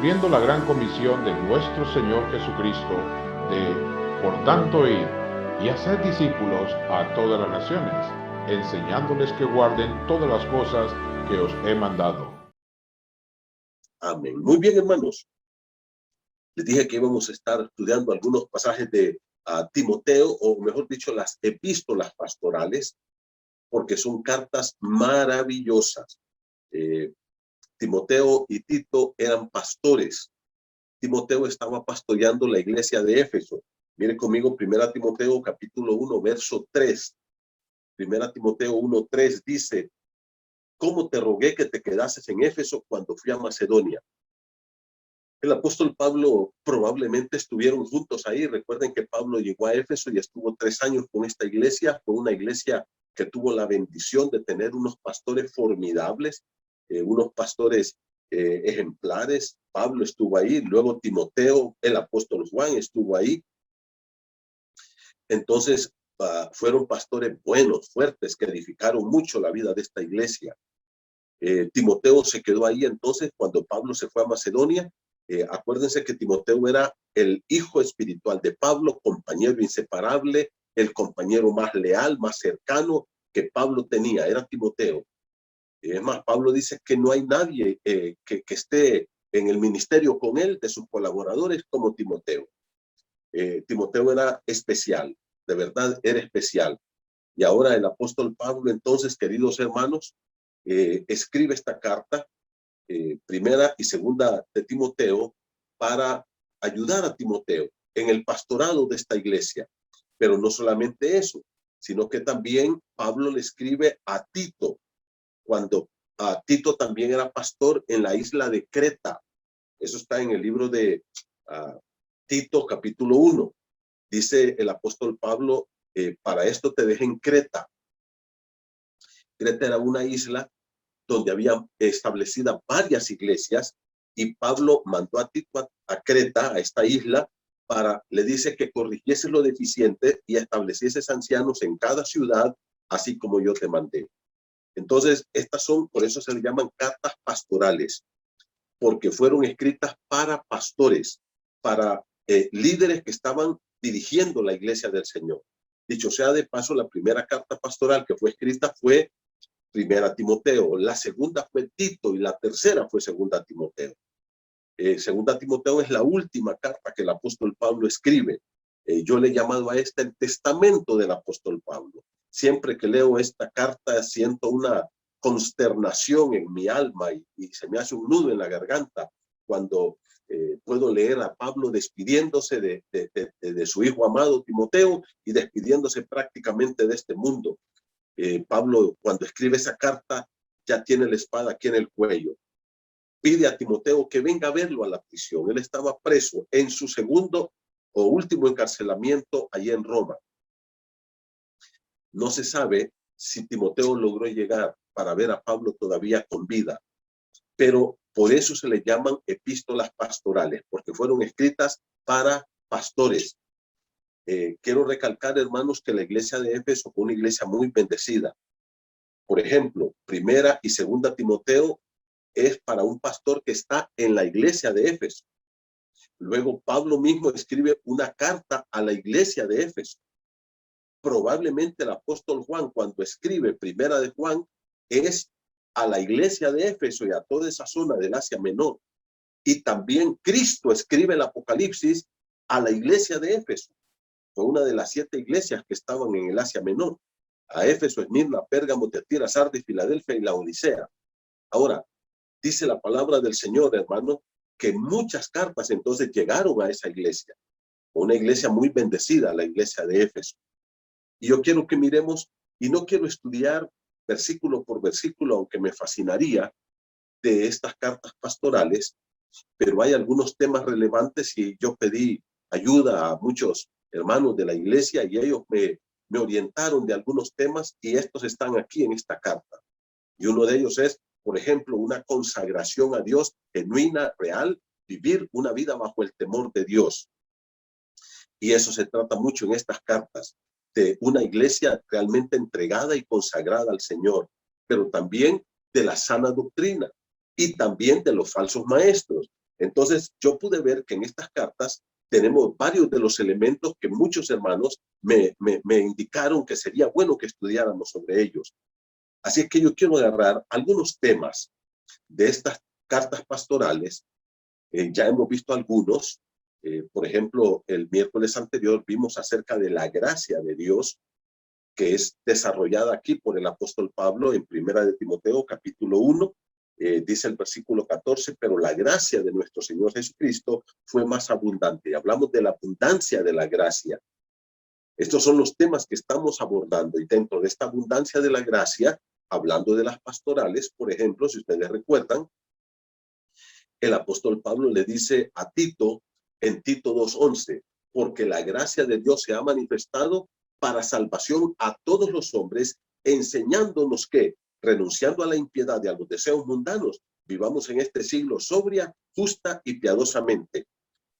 cumpliendo la gran comisión de nuestro Señor Jesucristo de, por tanto, ir y hacer discípulos a todas las naciones, enseñándoles que guarden todas las cosas que os he mandado. Amén. Muy bien, hermanos. Les dije que íbamos a estar estudiando algunos pasajes de Timoteo, o mejor dicho, las epístolas pastorales, porque son cartas maravillosas. Timoteo y Tito eran pastores. Timoteo estaba pastoreando la iglesia de Éfeso. Mire conmigo 1 Timoteo capítulo 1, verso 3. 1 Timoteo 1:3 dice: ¿cómo te rogué que te quedases en Éfeso cuando fui a Macedonia? El apóstol Pablo probablemente estuvieron juntos ahí. Recuerden que Pablo llegó a Éfeso y estuvo 3 años con esta iglesia. Fue una iglesia que tuvo la bendición de tener unos pastores formidables, unos pastores ejemplares. Pablo estuvo ahí, luego Timoteo, el apóstol Juan estuvo ahí. Entonces, fueron pastores buenos, fuertes, que edificaron mucho la vida de esta iglesia. Timoteo se quedó ahí entonces cuando Pablo se fue a Macedonia. Acuérdense que Timoteo era el hijo espiritual de Pablo, compañero inseparable, el compañero más leal, más cercano que Pablo tenía, era Timoteo. Es más, Pablo dice que no hay nadie que esté en el ministerio con él, de sus colaboradores, como Timoteo. Timoteo era especial, de verdad era especial. Y ahora el apóstol Pablo, entonces, queridos hermanos, escribe esta carta, primera y segunda de Timoteo, para ayudar a Timoteo en el pastorado de esta iglesia. Pero no solamente eso, sino que también Pablo le escribe a Tito, cuando Tito también era pastor en la isla de Creta. Eso está en el libro de Tito, capítulo 1. Dice el apóstol Pablo, para esto te dejé en Creta. Creta era una isla donde había establecidas varias iglesias, y Pablo mandó a Tito a Creta, a esta isla, le dice que corrigiese lo deficiente y estableciese ancianos en cada ciudad, así como yo te mandé. Entonces, por eso se le llaman cartas pastorales, porque fueron escritas para pastores, para líderes que estaban dirigiendo la iglesia del Señor. Dicho sea de paso, la primera carta pastoral que fue escrita fue 1 Timoteo, la segunda fue Tito y la tercera fue 2 Timoteo. 2 Timoteo es la última carta que el apóstol Pablo escribe. Yo le he llamado a esta el testamento del apóstol Pablo. Siempre que leo esta carta siento una consternación en mi alma y se me hace un nudo en la garganta cuando puedo leer a Pablo despidiéndose de su hijo amado Timoteo y despidiéndose prácticamente de este mundo. Pablo, cuando escribe esa carta, ya tiene la espada aquí en el cuello. Pide a Timoteo que venga a verlo a la prisión. Él estaba preso en su segundo o último encarcelamiento allí en Roma. No se sabe si Timoteo logró llegar para ver a Pablo todavía con vida, pero por eso se le llaman epístolas pastorales, porque fueron escritas para pastores. Quiero recalcar, hermanos, que la iglesia de Éfeso fue una iglesia muy bendecida. Por ejemplo, 1 y 2 Timoteo es para un pastor que está en la iglesia de Éfeso. Luego Pablo mismo escribe una carta a la iglesia de Éfeso. Probablemente el apóstol Juan, cuando escribe 1 de Juan, es a la iglesia de Éfeso y a toda esa zona del Asia Menor. Y también Cristo escribe el Apocalipsis a la iglesia de Éfeso. Fue una de las 7 iglesias que estaban en el Asia Menor. A Éfeso, Esmirna, Pérgamo, Tiatira, Sardis, Filadelfia y la Odisea. Ahora, dice la palabra del Señor, hermano, que muchas cartas entonces llegaron a esa iglesia. Una iglesia muy bendecida, la iglesia de Éfeso. Y yo quiero que miremos, y no quiero estudiar versículo por versículo, aunque me fascinaría, de estas cartas pastorales, pero hay algunos temas relevantes y yo pedí ayuda a muchos hermanos de la iglesia y ellos me orientaron de algunos temas y estos están aquí en esta carta. Y uno de ellos es, por ejemplo, una consagración a Dios genuina, real, vivir una vida bajo el temor de Dios. Y eso se trata mucho en estas cartas, de una iglesia realmente entregada y consagrada al Señor, pero también de la sana doctrina y también de los falsos maestros. Entonces, yo pude ver que en estas cartas tenemos varios de los elementos que muchos hermanos me indicaron que sería bueno que estudiáramos sobre ellos. Así es que yo quiero agarrar algunos temas de estas cartas pastorales. Ya hemos visto algunos. Por ejemplo, el miércoles anterior vimos acerca de la gracia de Dios, que es desarrollada aquí por el apóstol Pablo en Primera de Timoteo, capítulo 1. Dice el versículo 14, pero la gracia de nuestro Señor Jesucristo fue más abundante. Y hablamos de la abundancia de la gracia. Estos son los temas que estamos abordando, y dentro de esta abundancia de la gracia, hablando de las pastorales, por ejemplo, si ustedes recuerdan, el apóstol Pablo le dice a Tito en Tito 2:11, porque la gracia de Dios se ha manifestado para salvación a todos los hombres, enseñándonos que, renunciando a la impiedad y a los deseos mundanos, vivamos en este siglo sobria, justa y piadosamente,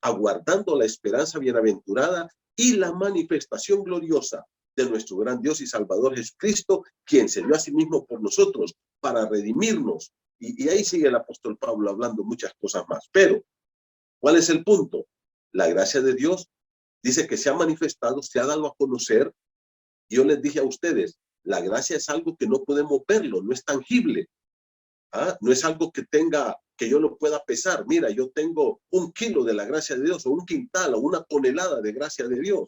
aguardando la esperanza bienaventurada y la manifestación gloriosa de nuestro gran Dios y Salvador Jesucristo, quien se dio a sí mismo por nosotros para redimirnos. Y ahí sigue el apóstol Pablo hablando muchas cosas más. Pero, ¿cuál es el punto? La gracia de Dios dice que se ha manifestado, se ha dado a conocer. Y yo les dije a ustedes, la gracia es algo que no podemos verlo, no es tangible. No es algo que yo lo pueda pesar. Mira, yo tengo 1 kilo de la gracia de Dios, o 1 quintal, o 1 tonelada de gracia de Dios.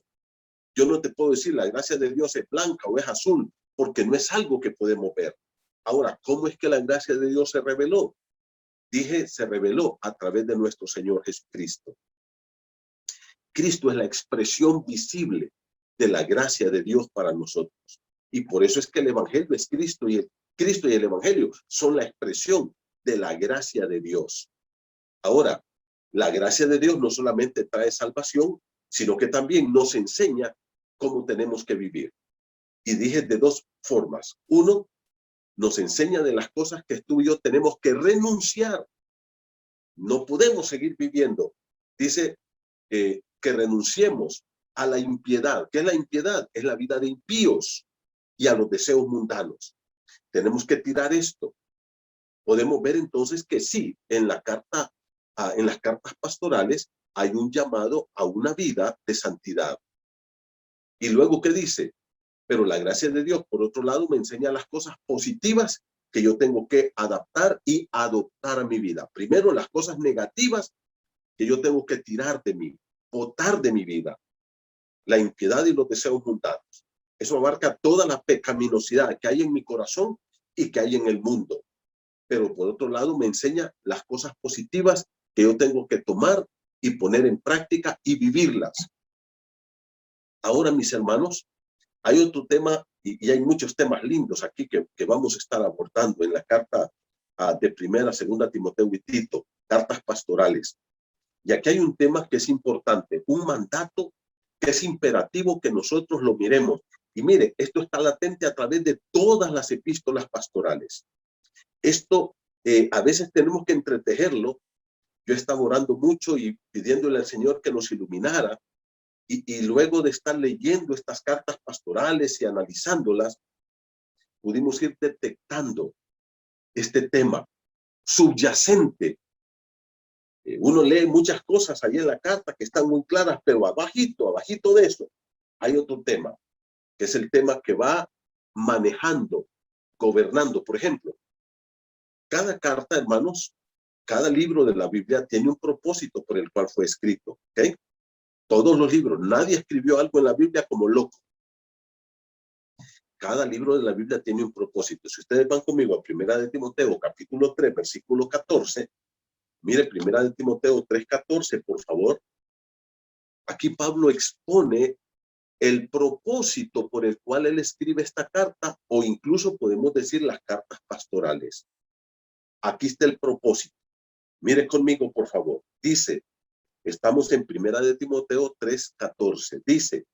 Yo no te puedo decir la gracia de Dios es blanca o es azul, porque no es algo que podemos ver. Ahora, ¿cómo es que la gracia de Dios se reveló? Dije, se reveló a través de nuestro Señor Jesucristo. Cristo es la expresión visible de la gracia de Dios para nosotros. Y por eso es que el Evangelio es Cristo, y el Evangelio son la expresión de la gracia de Dios. Ahora, la gracia de Dios no solamente trae salvación, sino que también nos enseña cómo tenemos que vivir. Y dije de dos formas. Uno, nos enseña de las cosas que tú y yo tenemos que renunciar. No podemos seguir viviendo. Dice que renunciemos a la impiedad. ¿Qué es la impiedad? Es la vida de impíos y a los deseos mundanos. Tenemos que tirar esto. Podemos ver entonces que sí, en las cartas pastorales hay un llamado a una vida de santidad. Y luego, ¿qué dice? Pero la gracia de Dios, por otro lado, me enseña las cosas positivas que yo tengo que adaptar y adoptar a mi vida. Primero, las cosas negativas que yo tengo que tirar de mí, botar de mi vida. La impiedad y los deseos mundanos. Eso abarca toda la pecaminosidad que hay en mi corazón y que hay en el mundo. Pero por otro lado, me enseña las cosas positivas que yo tengo que tomar y poner en práctica y vivirlas. Ahora, mis hermanos, hay otro tema, y hay muchos temas lindos aquí que vamos a estar abordando en la carta de Primera, Segunda Timoteo y Tito, cartas pastorales. Y aquí hay un tema que es importante, un mandato que es imperativo que nosotros lo miremos. Y mire, esto está latente a través de todas las epístolas pastorales. Esto a veces tenemos que entretejerlo. Yo estaba orando mucho y pidiéndole al Señor que nos iluminara. Y luego de estar leyendo estas cartas pastorales y analizándolas, pudimos ir detectando este tema subyacente. Uno lee muchas cosas ahí en la carta que están muy claras, pero abajito de eso, hay otro tema, que es el tema que va manejando, gobernando. Por ejemplo, cada carta, hermanos, cada libro de la Biblia tiene un propósito por el cual fue escrito, ¿ok? Todos los libros, nadie escribió algo en la Biblia como loco. Cada libro de la Biblia tiene un propósito. Si ustedes van conmigo a Primera de Timoteo, capítulo 3, versículo 14, mire, Primera de Timoteo 3:14, por favor. Aquí Pablo expone el propósito por el cual él escribe esta carta, o incluso podemos decir las cartas pastorales. Aquí está el propósito. Mire conmigo, por favor. Dice, estamos en Primera de Timoteo 3:14. Dice,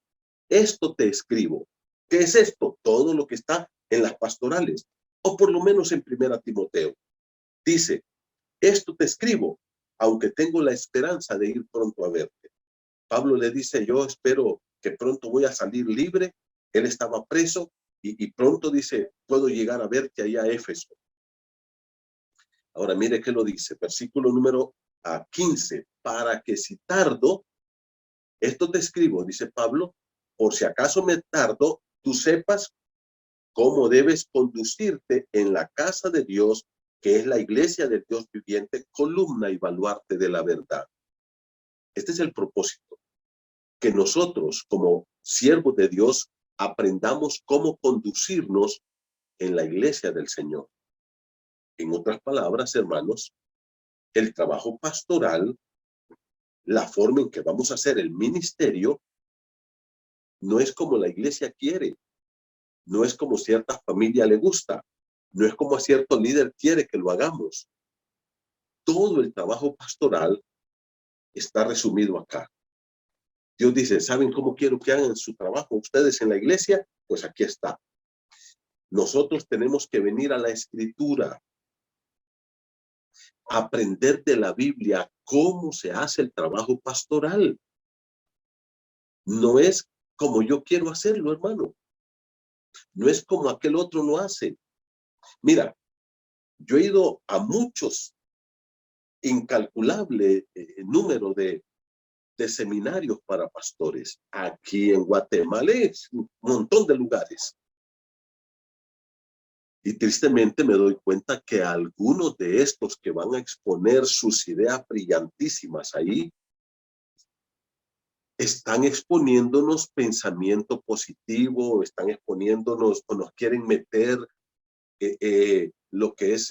esto te escribo. ¿Qué es esto? Todo lo que está en las pastorales, o por lo menos en Primera Timoteo. Dice, esto te escribo, aunque tengo la esperanza de ir pronto a verte. Pablo le dice, yo espero que pronto voy a salir libre. Él estaba preso y pronto dice, puedo llegar a verte allá a Éfeso. Ahora mire qué lo dice, versículo número a 15, para que si tardo, esto te escribo, dice Pablo, por si acaso me tardo, tú sepas cómo debes conducirte en la casa de Dios, que es la iglesia del Dios viviente, columna y baluarte de la verdad. Este es el propósito, que nosotros como siervos de Dios aprendamos cómo conducirnos en la iglesia del Señor. En otras palabras, hermanos, el trabajo pastoral, la forma en que vamos a hacer el ministerio, no es como la iglesia quiere, no es como cierta familia le gusta, no es como a cierto líder quiere que lo hagamos. Todo el trabajo pastoral está resumido acá. Dios dice, ¿saben cómo quiero que hagan su trabajo ustedes en la iglesia? Pues aquí está. Nosotros tenemos que venir a la Escritura, aprender de la Biblia cómo se hace el trabajo pastoral. No es como yo quiero hacerlo, hermano. No es como aquel otro lo hace. Mira, yo he ido a muchos, incalculable número de seminarios para pastores. Aquí en Guatemala es un montón de lugares. Y tristemente me doy cuenta que algunos de estos que van a exponer sus ideas brillantísimas ahí, están exponiéndonos pensamiento positivo, están exponiéndonos o nos quieren meter lo que es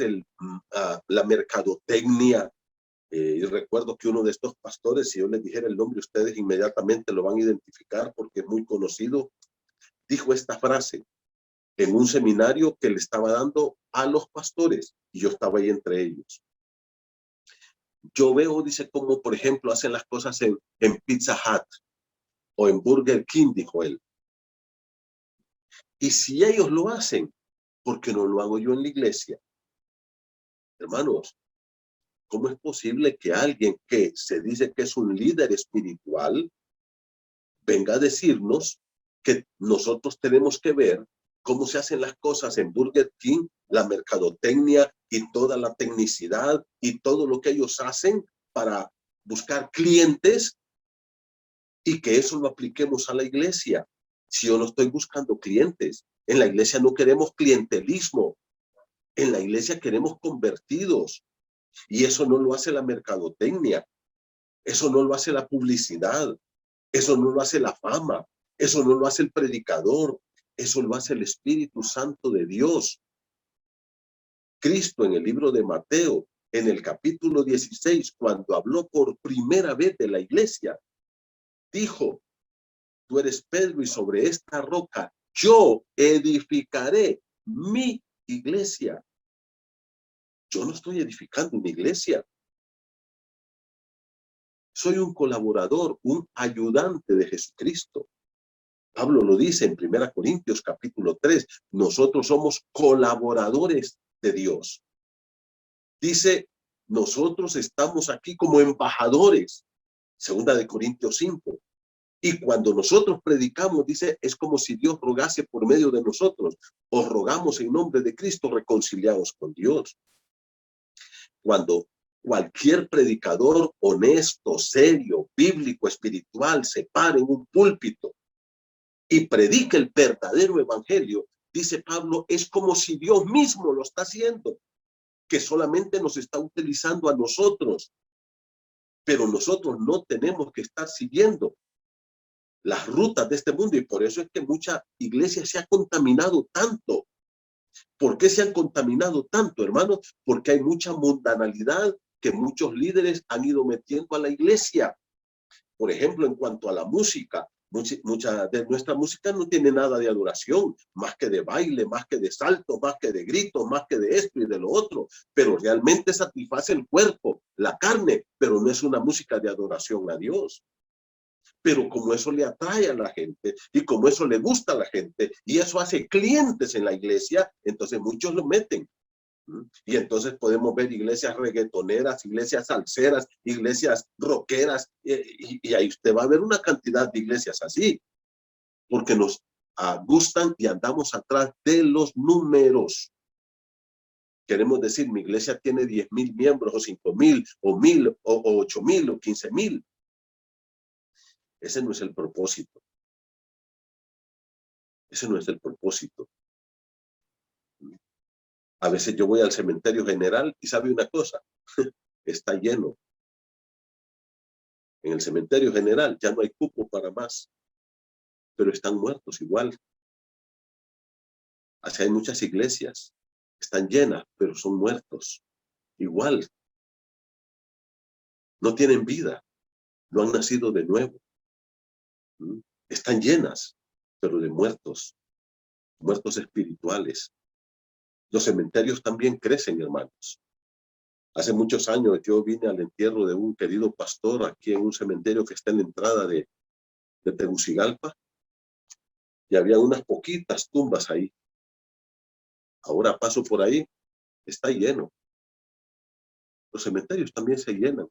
la mercadotecnia. Y recuerdo que uno de estos pastores, si yo les dijera el nombre, ustedes inmediatamente lo van a identificar porque es muy conocido, dijo esta frase en un seminario que le estaba dando a los pastores, y yo estaba ahí entre ellos. Yo veo, dice, como por ejemplo hacen las cosas en Pizza Hut o en Burger King, dijo él. Y si ellos lo hacen, ¿por qué no lo hago yo en la iglesia? Hermanos, ¿cómo es posible que alguien que se dice que es un líder espiritual venga a decirnos que nosotros tenemos que ver cómo se hacen las cosas en Burger King, la mercadotecnia y toda la tecnicidad y todo lo que ellos hacen para buscar clientes, y que eso lo apliquemos a la iglesia? Si yo no estoy buscando clientes, en la iglesia no queremos clientelismo, en la iglesia queremos convertidos, y eso no lo hace la mercadotecnia, eso no lo hace la publicidad, eso no lo hace la fama, eso no lo hace el predicador, eso lo hace el Espíritu Santo de Dios. Cristo en el libro de Mateo, en el capítulo 16, cuando habló por primera vez de la iglesia, dijo, tú eres Pedro y sobre esta roca yo edificaré mi iglesia. Yo no estoy edificando una iglesia. Soy un colaborador, un ayudante de Jesucristo. Pablo lo dice en 1 Corintios capítulo 3, nosotros somos colaboradores de Dios. Dice, nosotros estamos aquí como embajadores, 2 Corintios 5. Y cuando nosotros predicamos, dice, es como si Dios rogase por medio de nosotros. Os rogamos en nombre de Cristo, reconciliados con Dios. Cuando cualquier predicador honesto, serio, bíblico, espiritual, se para en un púlpito y predica el verdadero evangelio, dice Pablo, es como si Dios mismo lo está haciendo, que solamente nos está utilizando a nosotros, pero nosotros no tenemos que estar siguiendo las rutas de este mundo, y por eso es que mucha iglesia se ha contaminado tanto. ¿Por qué se han contaminado tanto, hermanos? Porque hay mucha mundanalidad que muchos líderes han ido metiendo a la iglesia. Por ejemplo, en cuanto a la música, mucha de nuestra música no tiene nada de adoración, más que de baile, más que de salto, más que de gritos, más que de esto y de lo otro, pero realmente satisface el cuerpo, la carne, pero no es una música de adoración a Dios. Pero como eso le atrae a la gente y como eso le gusta a la gente y eso hace clientes en la iglesia, entonces muchos lo meten. Y entonces podemos ver iglesias reggaetoneras, iglesias salseras, iglesias rockeras, y ahí usted va a ver una cantidad de iglesias así, porque nos gustan y andamos atrás de los números. Queremos decir, mi iglesia tiene 10,000 miembros, o 5,000, o 1,000, o 8,000, o 15,000. Ese no es el propósito. Ese no es el propósito. A veces yo voy al cementerio general y sabe una cosa, está lleno. En el cementerio general ya no hay cupo para más, pero están muertos igual. Así hay muchas iglesias, están llenas, pero son muertos igual. No tienen vida, no han nacido de nuevo. Están llenas, pero de muertos, muertos espirituales. Los cementerios también crecen, hermanos. Hace muchos años yo vine al entierro de un querido pastor aquí en un cementerio que está en la entrada de Tegucigalpa, y había unas poquitas tumbas ahí. Ahora paso por ahí, está lleno. Los cementerios también se llenan,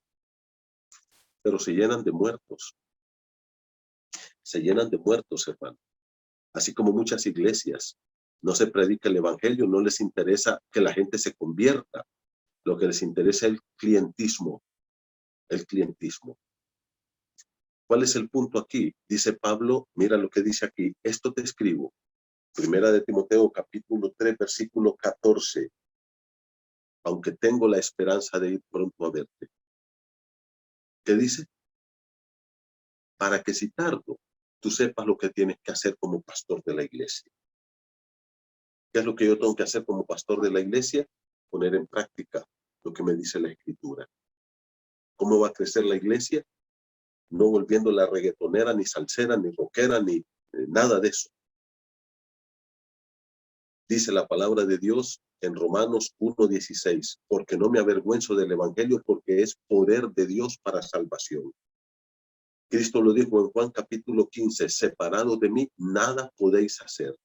pero se llenan de muertos. Se llenan de muertos, hermano. Así como muchas iglesias. No se predica el evangelio, no les interesa que la gente se convierta. Lo que les interesa es el clientismo. El clientismo. ¿Cuál es el punto aquí? Dice Pablo, mira lo que dice aquí. Esto te escribo. Primera de Timoteo, capítulo 3, versículo 14. Aunque tengo la esperanza de ir pronto a verte. ¿Qué dice? Para que si tardo, tú sepas lo que tienes que hacer como pastor de la iglesia. ¿Qué es lo que yo tengo que hacer como pastor de la iglesia? Poner en práctica lo que me dice la Escritura. ¿Cómo va a crecer la iglesia? No volviéndola reggaetonera, ni salsera, ni rockera, ni nada de eso. Dice la palabra de Dios en Romanos 1:16, porque no me avergüenzo del evangelio, porque es poder de Dios para salvación. Cristo lo dijo en Juan capítulo 15, separados de mí, nada podéis hacer.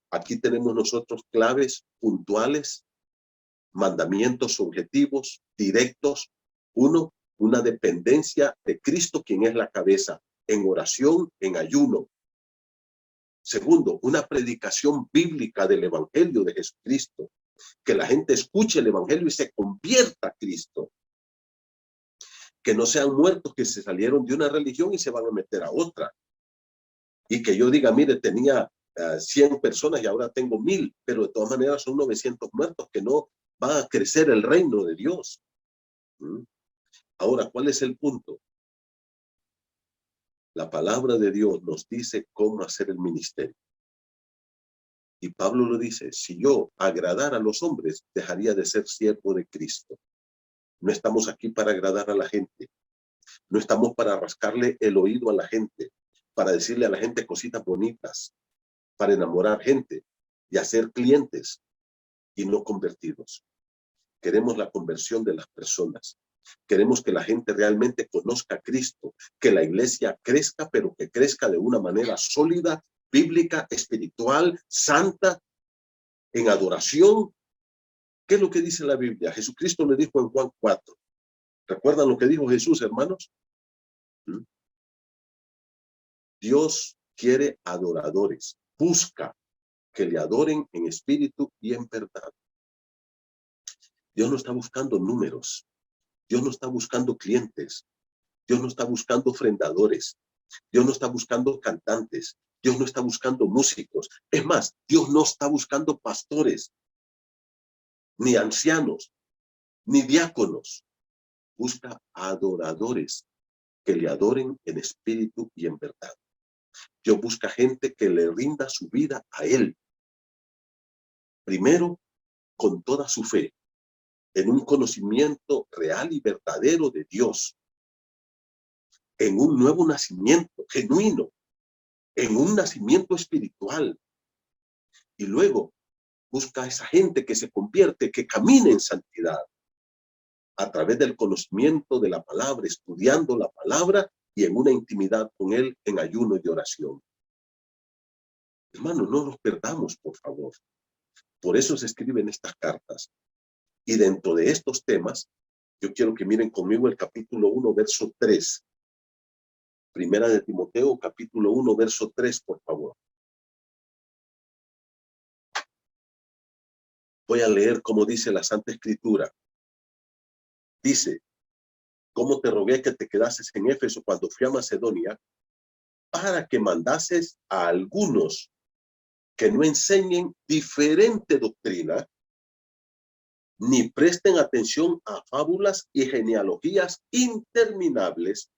Aquí tenemos nosotros claves puntuales, mandamientos objetivos, directos. Uno, una dependencia de Cristo, quien es la cabeza, en oración, en ayuno. Segundo, una predicación bíblica del evangelio de Jesucristo. Que la gente escuche el evangelio y se convierta a Cristo. Que no sean muertos que se salieron de una religión y se van a meter a otra. Y que yo diga, mire, tenía 100 personas y ahora tengo 1,000, pero de todas maneras son 900 muertos que no va a crecer el reino de Dios. Ahora, ¿cuál es el punto? La palabra de Dios nos dice cómo hacer el ministerio. Y Pablo lo dice, si yo agradara a los hombres, dejaría de ser siervo de Cristo. No estamos aquí para agradar a la gente. No estamos para rascarle el oído a la gente, para decirle a la gente cositas bonitas, para enamorar gente y hacer clientes y no convertidos. Queremos la conversión de las personas. Queremos que la gente realmente conozca a Cristo, que la iglesia crezca, pero que crezca de una manera sólida, bíblica, espiritual, santa, en adoración. ¿Qué es lo que dice la Biblia? Jesucristo le dijo en Juan 4. ¿Recuerdan lo que dijo Jesús, hermanos? Dios quiere adoradores. Busca que le adoren en espíritu y en verdad. Dios no está buscando números. Dios no está buscando clientes. Dios no está buscando ofrendadores. Dios no está buscando cantantes. Dios no está buscando músicos. Es más, Dios no está buscando pastores, ni ancianos, ni diáconos. Busca adoradores que le adoren en espíritu y en verdad. Dios busca gente que le rinda su vida a Él. Primero, con toda su fe, en un conocimiento real y verdadero de Dios, en un nuevo nacimiento genuino, en un nacimiento espiritual. Y luego busca a esa gente que se convierte, que camine en santidad, a través del conocimiento de la palabra, estudiando la palabra y en una intimidad con Él en ayuno y oración. Hermanos, no nos perdamos, por favor. Por eso se escriben estas cartas. Y dentro de estos temas, yo quiero que miren conmigo el capítulo 1, verso 3. Primera de Timoteo, capítulo 1, verso 3, por favor. Voy a leer como dice la Santa Escritura. Dice, ¿cómo te rogué que te quedases en Éfeso cuando fui a Macedonia? Para que mandases a algunos que no enseñen diferente doctrina, ni presten atención a fábulas y genealogías interminables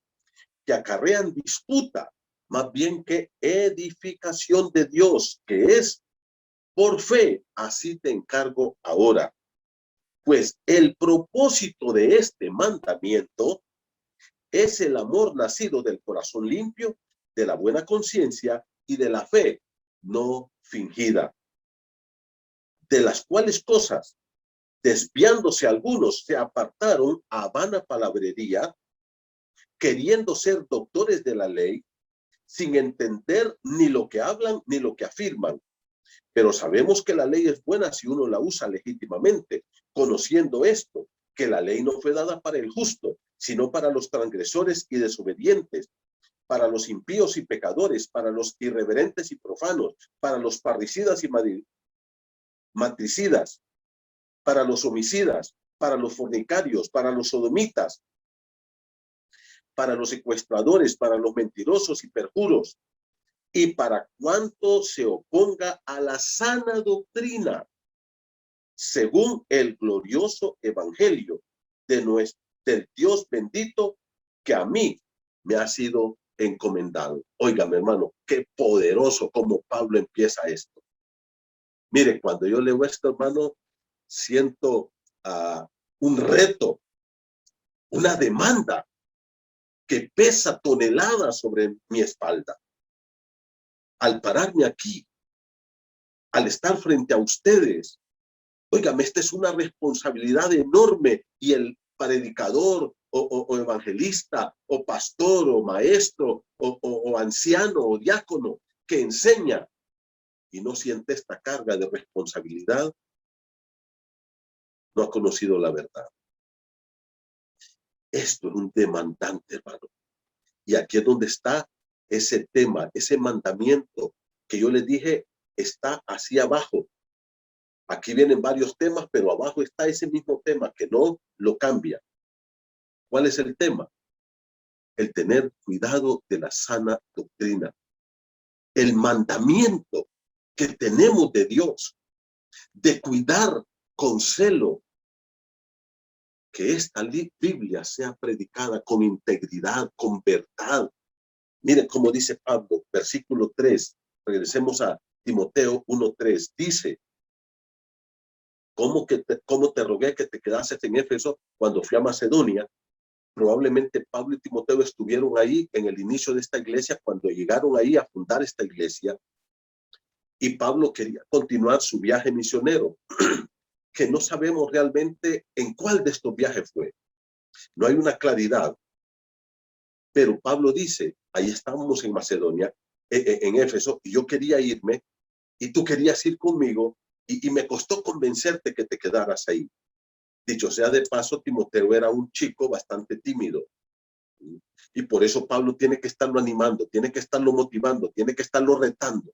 que acarrean disputa, más bien que edificación de Dios, que es por fe. Así te encargo ahora. Pues el propósito de este mandamiento es el amor nacido del corazón limpio, de la buena conciencia y de la fe no fingida, de las cuales cosas, desviándose algunos, se apartaron a vana palabrería, queriendo ser doctores de la ley, sin entender ni lo que hablan ni lo que afirman. Pero sabemos que la ley es buena si uno la usa legítimamente, conociendo esto, que la ley no fue dada para el justo, sino para los transgresores y desobedientes, para los impíos y pecadores, para los irreverentes y profanos, para los parricidas y matricidas, para los homicidas, para los fornicarios, para los sodomitas, para los secuestradores, para los mentirosos y perjuros, y para cuanto se oponga a la sana doctrina, según el glorioso evangelio del Dios bendito, que a mí me ha sido encomendado. Óigame, hermano, qué poderoso como Pablo empieza esto. Mire, cuando yo leo esto, hermano, siento un reto, una demanda que pesa toneladas sobre mi espalda. Al pararme aquí, al estar frente a ustedes, óigame, esta es una responsabilidad enorme, y el predicador o evangelista o pastor o maestro o anciano o diácono que enseña y no siente esta carga de responsabilidad, no ha conocido la verdad. Esto es un demandante, hermano. Y aquí es donde está ese tema, ese mandamiento que yo les dije, está así abajo. Aquí vienen varios temas, pero abajo está ese mismo tema que no lo cambia. ¿Cuál es el tema? El tener cuidado de la sana doctrina. El mandamiento que tenemos de Dios, de cuidar con celo que esta Biblia sea predicada con integridad, con verdad. Miren cómo dice Pablo, versículo 3. Regresemos a Timoteo 1:3. Dice, ¿cómo te rogué que te quedases en Éfeso cuando fui a Macedonia? Probablemente Pablo y Timoteo estuvieron ahí en el inicio de esta iglesia, cuando llegaron ahí a fundar esta iglesia, y Pablo quería continuar su viaje misionero, que no sabemos realmente en cuál de estos viajes fue. No hay una claridad, pero Pablo dice, ahí estábamos en Macedonia, en Éfeso, y yo quería irme, y tú querías ir conmigo, y me costó convencerte que te quedaras ahí. Dicho sea de paso, Timoteo era un chico bastante tímido, y por eso Pablo tiene que estarlo animando, tiene que estarlo motivando, tiene que estarlo retando.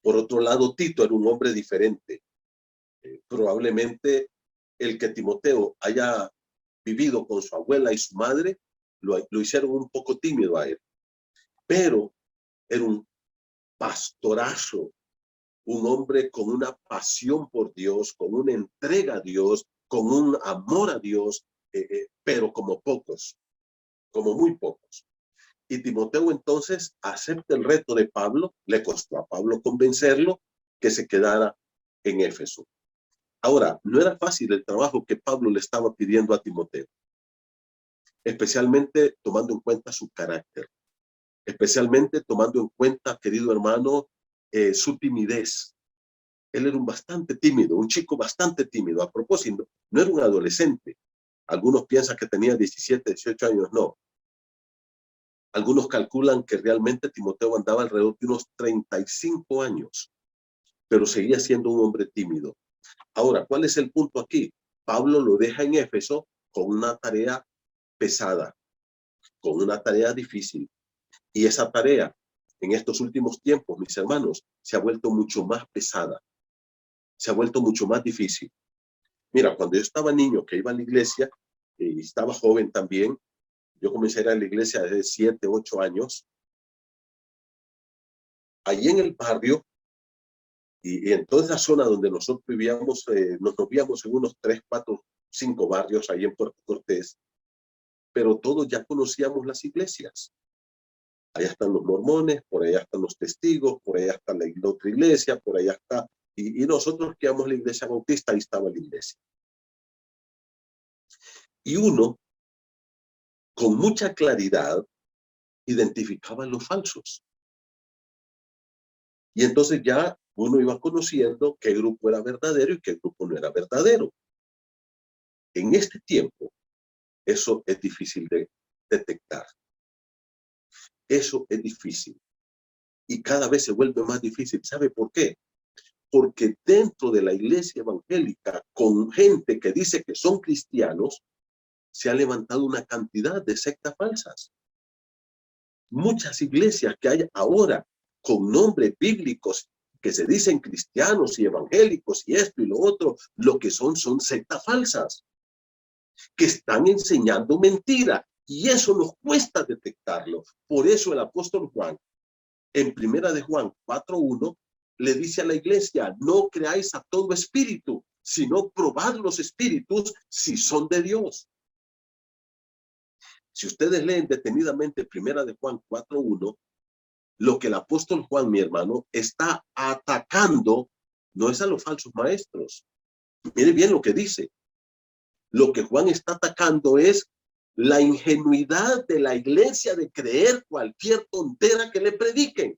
Por otro lado, Tito era un hombre diferente. Probablemente el que Timoteo haya vivido con su abuela y su madre lo hicieron un poco tímido a él, pero era un pastorazo, un hombre con una pasión por Dios, con una entrega a Dios, con un amor a Dios, pero como pocos, como muy pocos. Y Timoteo entonces acepta el reto de Pablo. Le costó a Pablo convencerlo que se quedara en Éfeso. Ahora, no era fácil el trabajo que Pablo le estaba pidiendo a Timoteo, especialmente tomando en cuenta su carácter, especialmente tomando en cuenta, querido hermano, su timidez. Él era bastante tímido, un chico bastante tímido. A propósito, no era un adolescente. Algunos piensan que tenía 17, 18 años, no. Algunos calculan que realmente Timoteo andaba alrededor de unos 35 años, pero seguía siendo un hombre tímido. Ahora, ¿cuál es el punto aquí? Pablo lo deja en Éfeso con una tarea pesada, con una tarea difícil. Y esa tarea, en estos últimos tiempos, mis hermanos, se ha vuelto mucho más pesada. se ha vuelto mucho más difícil. Mira, cuando yo estaba niño, que iba a la iglesia, y estaba joven también, yo comencé a ir a la iglesia desde 7, 8 años, allí en el barrio, y en toda esa zona donde nosotros vivíamos, nos movíamos en unos 3, 4, 5 barrios ahí en Puerto Cortés, pero todos ya conocíamos las iglesias. Allá están los mormones, por allá están los testigos, por allá está la otra iglesia, por allá está, y nosotros que íbamos a la iglesia bautista, ahí estaba la iglesia. Y uno, con mucha claridad, identificaba los falsos. Y entonces ya uno iba conociendo qué grupo era verdadero y qué grupo no era verdadero. En este tiempo, eso es difícil de detectar. Eso es difícil. Y cada vez se vuelve más difícil. ¿Sabe por qué? Porque dentro de la iglesia evangélica, con gente que dice que son cristianos, se ha levantado una cantidad de sectas falsas. Muchas iglesias que hay ahora con nombres bíblicos que se dicen cristianos y evangélicos y esto y lo otro, lo que son sectas falsas, que están enseñando mentira, y eso nos cuesta detectarlo. Por eso el apóstol Juan, en primera de Juan 4:1, le dice a la iglesia: no creáis a todo espíritu, sino probad los espíritus si son de Dios. Si ustedes leen detenidamente primera de Juan 4:1, lo que el apóstol Juan, mi hermano, está atacando no es a los falsos maestros. Mire bien lo que dice. Lo que Juan está atacando es la ingenuidad de la iglesia de creer cualquier tontera que le prediquen.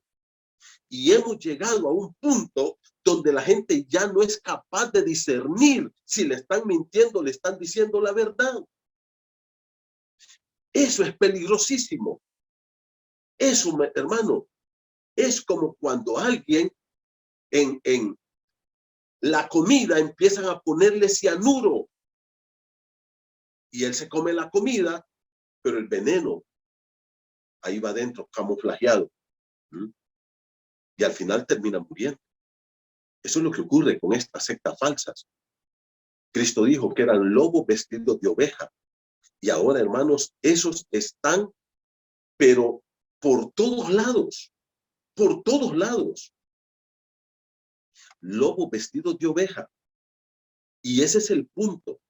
Y hemos llegado a un punto donde la gente ya no es capaz de discernir si le están mintiendo, le están diciendo la verdad. Eso es peligrosísimo. Eso, hermano, es como cuando alguien en la comida empiezan a ponerle cianuro y él se come la comida, pero el veneno ahí va adentro, camuflajeado. Y al final termina muriendo. Eso es lo que ocurre con estas sectas falsas. Cristo dijo que eran lobos vestidos de oveja. Y ahora, hermanos, esos están, pero por todos lados. Por todos lados. Lobos vestidos de oveja. Y ese es el punto.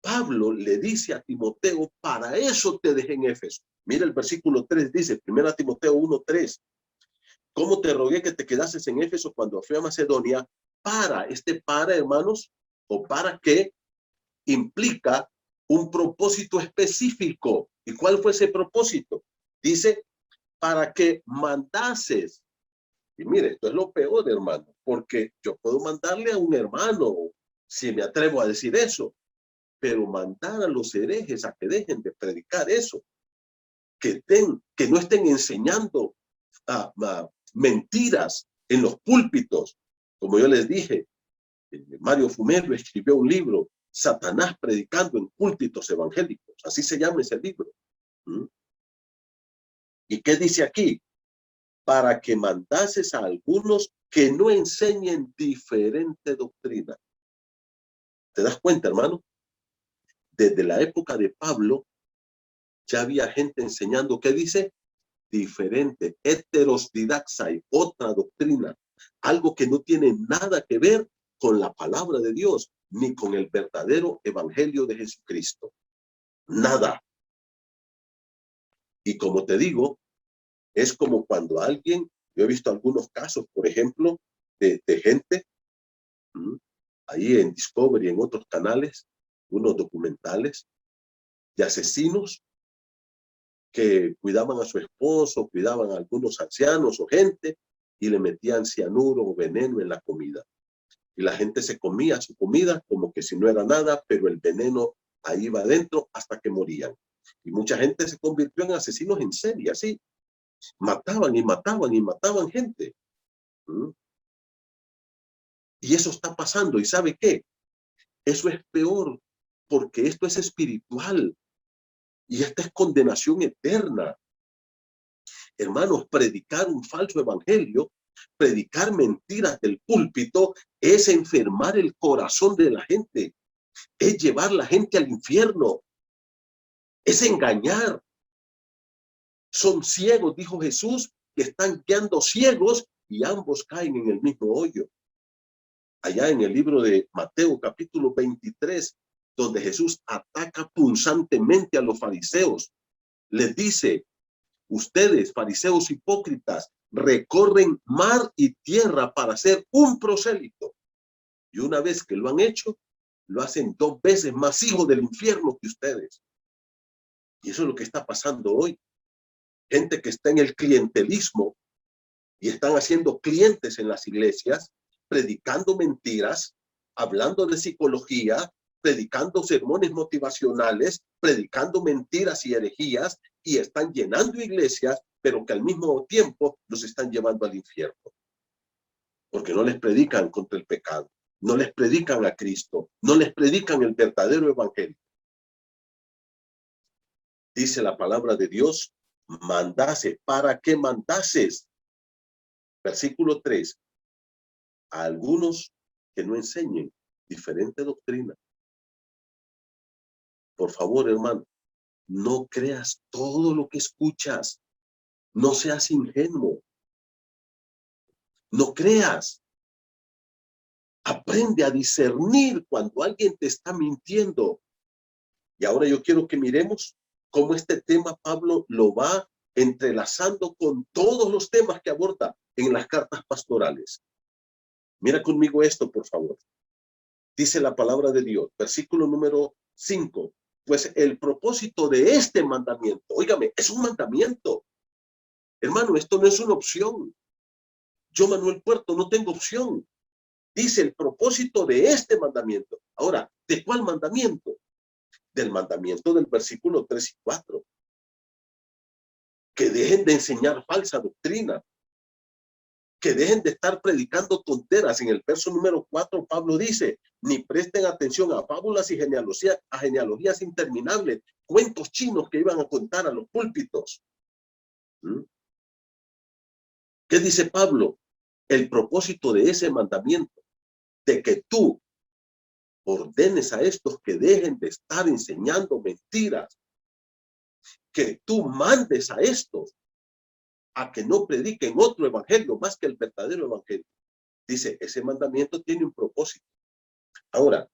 Pablo le dice a Timoteo: para eso te dejé en Éfeso. Mira el versículo 3, dice, 1 Timoteo 1:3. ¿Cómo te rogué que te quedases en Éfeso cuando fui a Macedonia? Para, hermanos, o para qué, implica un propósito específico. ¿Y cuál fue ese propósito? Dice, para que mandases. Y mire, esto es lo peor, hermano, porque yo puedo mandarle a un hermano, si me atrevo a decir eso, pero mandar a los herejes a que dejen de predicar eso, que no estén enseñando mentiras en los púlpitos. Como yo les dije, Mario Fumero escribió un libro, Satanás predicando en púlpitos evangélicos, así se llama ese libro. ¿Y qué dice aquí? Para que mandases a algunos que no enseñen diferente doctrina. ¿Te das cuenta, hermano? Desde la época de Pablo ya había gente enseñando, ¿qué dice? Diferente, heteros didaxai, otra doctrina, algo que no tiene nada que ver con la palabra de Dios, ni con el verdadero evangelio de Jesucristo. Nada. Y como te digo, es como cuando alguien, yo he visto algunos casos, por ejemplo, de gente, ahí en Discovery, en otros canales, unos documentales, de asesinos que cuidaban a su esposo, cuidaban a algunos ancianos o gente, y le metían cianuro o veneno en la comida. Y la gente se comía su comida como que si no era nada, pero el veneno ahí va adentro hasta que morían. Y mucha gente se convirtió en asesinos en serie, así. Mataban y mataban y mataban gente. Y eso está pasando. ¿Y sabe qué? Eso es peor, porque esto es espiritual. Y esta es condenación eterna. Hermanos, predicar un falso evangelio Predicar mentiras del púlpito es enfermar el corazón de la gente, es llevar a la gente al infierno, es engañar. Son ciegos, dijo Jesús, que están guiando ciegos y ambos caen en el mismo hoyo. Allá en el libro de Mateo capítulo 23, donde Jesús ataca punzantemente a los fariseos, les dice: ustedes, fariseos hipócritas, recorren mar y tierra para ser un prosélito. Y una vez que lo han hecho, lo hacen 2 veces más hijos del infierno que ustedes. Y eso es lo que está pasando hoy. Gente que está en el clientelismo y están haciendo clientes en las iglesias, predicando mentiras, hablando de psicología, predicando sermones motivacionales, predicando mentiras y herejías, y están llenando iglesias, pero que al mismo tiempo los están llevando al infierno. Porque no les predican contra el pecado, no les predican a Cristo, no les predican el verdadero evangelio. Dice la palabra de Dios: mandase. ¿Para qué mandases? Versículo 3. A algunos que no enseñen diferente doctrina. Por favor, hermano, no creas todo lo que escuchas. No seas ingenuo. No creas. Aprende a discernir cuando alguien te está mintiendo. Y ahora yo quiero que miremos cómo este tema Pablo lo va entrelazando con todos los temas que aborda en las cartas pastorales. Mira conmigo esto, por favor. Dice la palabra de Dios, versículo número 5. Pues el propósito de este mandamiento, óigame, es un mandamiento. Hermano, esto no es una opción. Yo, Manuel Puerto, no tengo opción. Dice el propósito de este mandamiento. Ahora, ¿de cuál mandamiento? Del mandamiento del versículo 3 y 4. Que dejen de enseñar falsa doctrina. Que dejen de estar predicando tonteras. En el verso número 4, Pablo dice: ni presten atención a fábulas y genealogías interminables, cuentos chinos que iban a contar a los púlpitos. ¿Qué dice Pablo? El propósito de ese mandamiento, de que tú ordenes a estos que dejen de estar enseñando mentiras, que tú mandes a estos a que no prediquen otro evangelio más que el verdadero evangelio. Dice, ese mandamiento tiene un propósito. Ahora,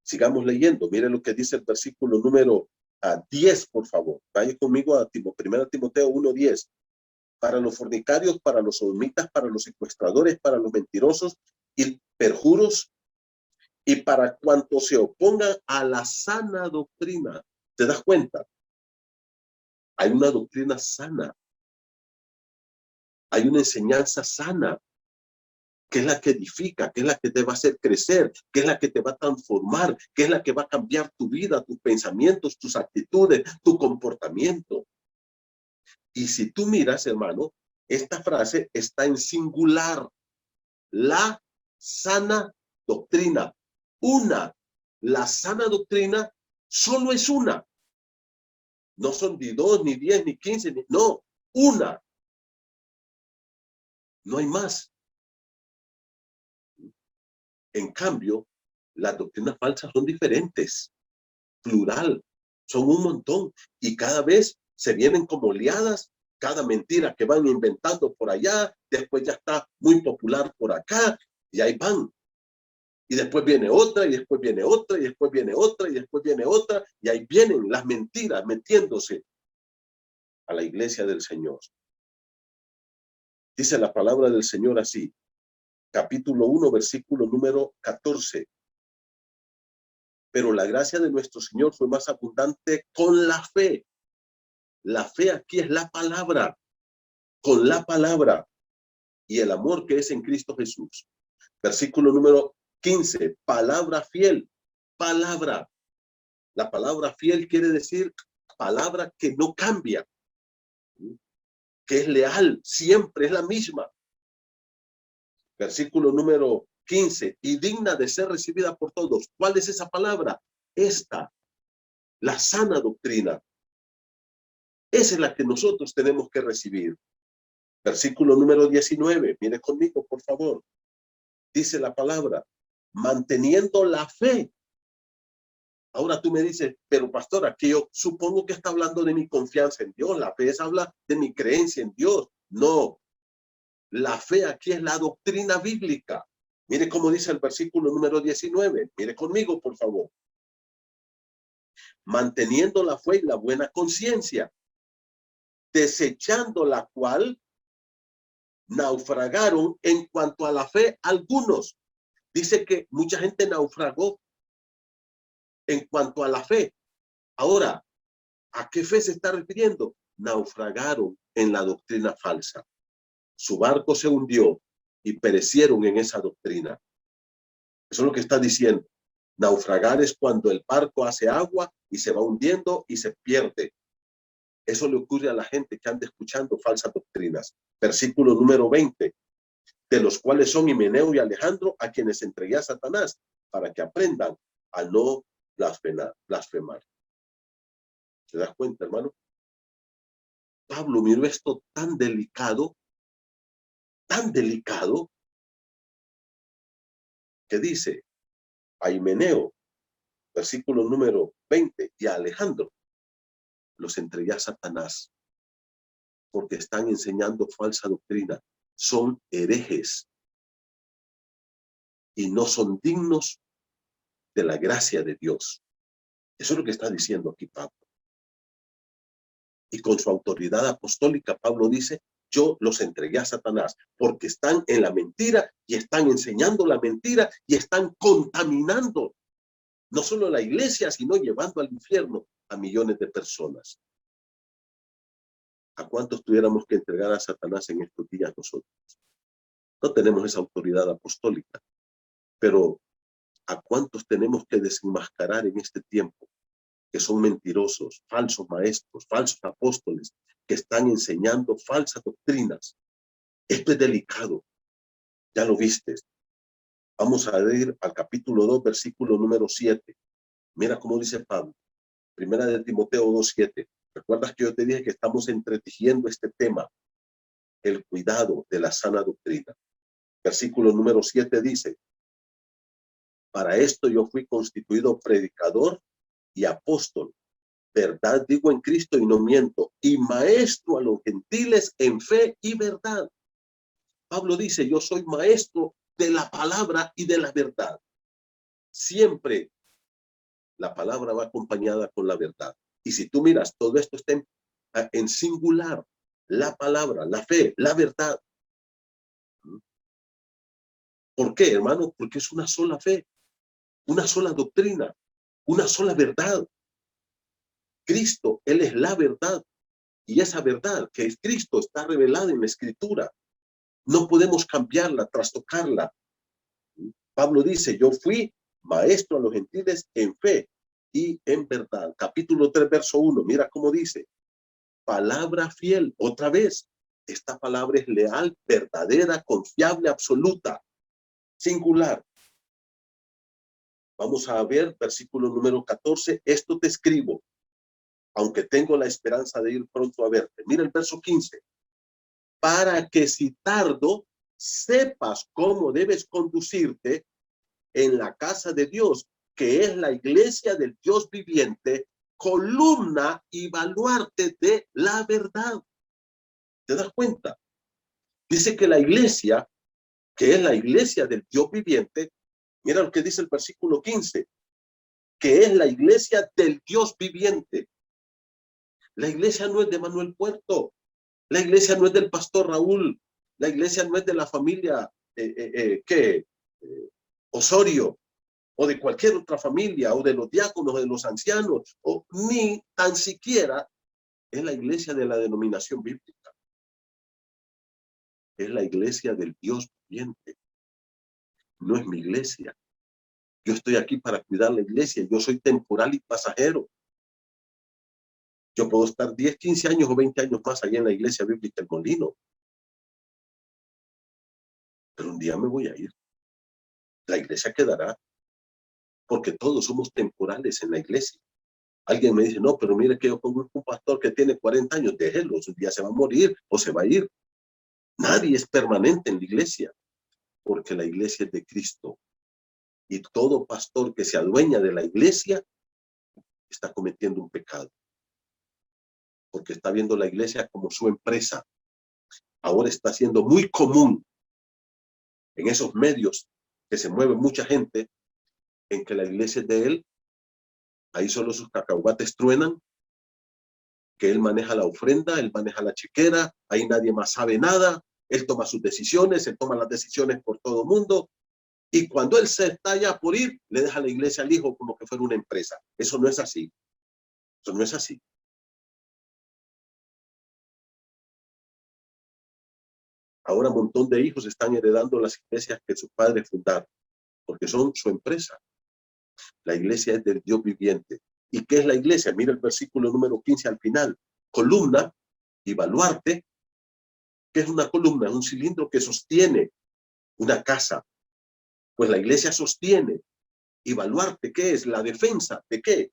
sigamos leyendo. Mire lo que dice el versículo número 10, por favor. Vaya conmigo a 1 Timoteo 1:10. Para los fornicarios, para los sodomitas, para los secuestradores, para los mentirosos y perjuros, y para cuantos se opongan a la sana doctrina. ¿Te das cuenta? Hay una doctrina sana. Hay una enseñanza sana, que es la que edifica, que es la que te va a hacer crecer, que es la que te va a transformar, que es la que va a cambiar tu vida, tus pensamientos, tus actitudes, tu comportamiento. Y si tú miras, hermano, esta frase está en singular. La sana doctrina. Una. La sana doctrina solo es una. No son ni 2, ni 10, ni 15, no, una. No hay más. En cambio, las doctrinas falsas son diferentes, plural, son un montón, y cada vez se vienen como oleadas, cada mentira que van inventando por allá, después ya está muy popular por acá, y ahí van. Y después viene otra, y después viene otra, y después viene otra, y después viene otra, y ahí vienen las mentiras metiéndose a la iglesia del Señor. Dice la palabra del Señor así, capítulo 1, versículo número 14. Pero la gracia de nuestro Señor fue más abundante con la fe. La fe aquí es la palabra, con la palabra y el amor que es en Cristo Jesús. Versículo número 15, palabra fiel, palabra. La palabra fiel quiere decir palabra que no cambia, que es leal, siempre es la misma. Versículo número 15, y digna de ser recibida por todos. ¿Cuál es esa palabra? Esta, la sana doctrina. Esa es la que nosotros tenemos que recibir. Versículo número 19. Mire conmigo, por favor. Dice la palabra, manteniendo la fe. Ahora tú me dices, pero pastor, aquí yo supongo que está hablando de mi confianza en Dios. La fe habla de mi creencia en Dios. No, la fe aquí es la doctrina bíblica. Mire cómo dice el versículo número 19. Mire conmigo, por favor. Manteniendo la fe y la buena conciencia, desechando la cual naufragaron en cuanto a la fe algunos. Dice que mucha gente naufragó en cuanto a la fe. Ahora, ¿a qué fe se está refiriendo? Naufragaron en la doctrina falsa. Su barco se hundió y perecieron en esa doctrina. Eso es lo que está diciendo. Naufragar es cuando el barco hace agua y se va hundiendo y se pierde. Eso le ocurre a la gente que anda escuchando falsas doctrinas. Versículo número 20. De los cuales son Himeneo y Alejandro, a quienes entregué a Satanás, para que aprendan a no blasfemar. ¿Se das cuenta, hermano? Pablo miró esto tan delicado, que dice a Himeneo, versículo número 20, y a Alejandro, los entregué a Satanás, porque están enseñando falsa doctrina. Son herejes y no son dignos de la gracia de Dios. Eso es lo que está diciendo aquí Pablo. Y con su autoridad apostólica, Pablo dice, yo los entregué a Satanás, porque están en la mentira y están enseñando la mentira y están contaminando no solo la iglesia, sino llevando al infierno a millones de personas. ¿A cuántos tuviéramos que entregar a Satanás en estos días nosotros? No tenemos esa autoridad apostólica, pero ¿a cuántos tenemos que desenmascarar en este tiempo? Que son mentirosos, falsos maestros, falsos apóstoles, que están enseñando falsas doctrinas. Esto es delicado. Ya lo viste. Vamos a ir al capítulo 2, versículo número 7. Mira cómo dice Pablo. Primera de Timoteo 2:7. ¿Recuerdas que yo te dije que estamos entretejiendo este tema? El cuidado de la sana doctrina. Versículo número 7 dice, para esto yo fui constituido predicador y apóstol. Verdad digo en Cristo y no miento. Y maestro a los gentiles en fe y verdad. Pablo dice, yo soy maestro de la palabra y de la verdad. Siempre la palabra va acompañada con la verdad. Y si tú miras, todo esto está en singular. La palabra, la fe, la verdad. ¿Por qué, hermano? Porque es una sola fe, una sola doctrina, una sola verdad. Cristo, Él es la verdad. Y esa verdad que es Cristo está revelada en la Escritura. No podemos cambiarla, trastocarla. Pablo dice, yo fui maestro a los gentiles en fe y en verdad. Capítulo 3, verso 1. Mira cómo dice. Palabra fiel. Otra vez. Esta palabra es leal, verdadera, confiable, absoluta. Singular. Vamos a ver versículo número 14. Esto te escribo, aunque tengo la esperanza de ir pronto a verte. Mira el verso 15. Para que si tardo, sepas cómo debes conducirte en la casa de Dios, que es la iglesia del Dios viviente, columna y baluarte de la verdad. ¿Te das cuenta? Dice que la iglesia, que es la iglesia del Dios viviente, mira lo que dice el versículo 15, que es la iglesia del Dios viviente. La iglesia no es de Manuel Puerto, la iglesia no es del pastor Raúl, la iglesia no es de la familia Osorio, o de cualquier otra familia, o de los diáconos, de los ancianos, o ni tan siquiera es la iglesia de la denominación bíblica. Es la iglesia del Dios viviente. No es mi iglesia. Yo estoy aquí para cuidar la iglesia. Yo soy temporal y pasajero. Yo puedo estar 10, 15 años o 20 años más allá en la iglesia bíblica El Molino. Pero un día me voy a ir. La iglesia quedará. Porque todos somos temporales en la iglesia. Alguien me dice, no, pero mire que yo pongo un pastor que tiene 40 años, déjelo, un día se va a morir o se va a ir. Nadie es permanente en la iglesia, porque la iglesia es de Cristo. Y todo pastor que se adueña de la iglesia está cometiendo un pecado, porque está viendo la iglesia como su empresa. Ahora está siendo muy común en esos medios que se mueve mucha gente en que la iglesia es de él, ahí solo sus cacahuates truenan, que él maneja la ofrenda, él maneja la chequera, ahí nadie más sabe nada, él toma sus decisiones, él toma las decisiones por todo el mundo, y cuando él se está ya por ir, le deja la iglesia al hijo como que fuera una empresa. Eso no es así. Eso no es así. Ahora un montón de hijos están heredando las iglesias que sus padres fundaron, porque son su empresa. La iglesia es del Dios viviente. ¿Y qué es la iglesia? Mira el versículo número 15 al final. Columna y baluarte. ¿Qué es una columna? Es un cilindro que sostiene una casa. Pues la iglesia sostiene. Y baluarte, ¿qué es? La defensa. ¿De qué?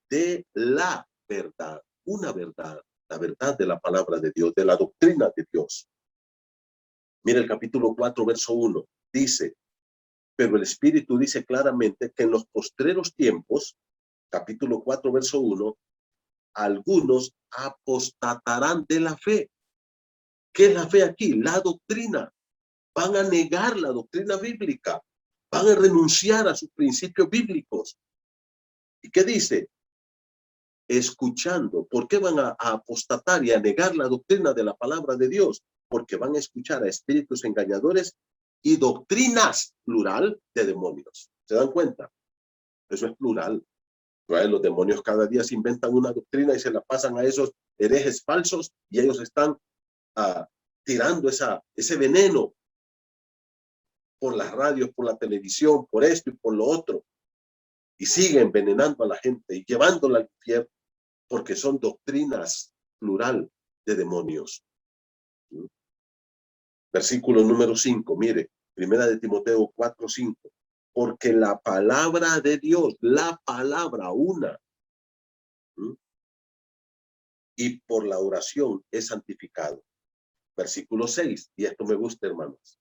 De la verdad. Una verdad. La verdad de la palabra de Dios, de la doctrina de Dios. Mira el capítulo 4, verso 1. Dice, pero el Espíritu dice claramente que en los postreros tiempos, capítulo 4, verso 1, algunos apostatarán de la fe. ¿Qué es la fe aquí? La doctrina. Van a negar la doctrina bíblica. Van a renunciar a sus principios bíblicos. ¿Y qué dice? Escuchando. ¿Por qué van a apostatar y a negar la doctrina de la palabra de Dios? Porque van a escuchar a espíritus engañadores y doctrinas, plural, de demonios. ¿Se dan cuenta? Eso es plural. Los demonios cada día se inventan una doctrina y se la pasan a esos herejes falsos y ellos están tirando ese veneno por las radios, por la televisión, por esto y por lo otro. Y siguen envenenando a la gente y llevándola al infierno porque son doctrinas plural de demonios. Versículo número 5, mire, primera de Timoteo 4, 5. Porque la palabra de Dios, la palabra una, y por la oración es santificado. Versículo 6, y esto me gusta, hermanos,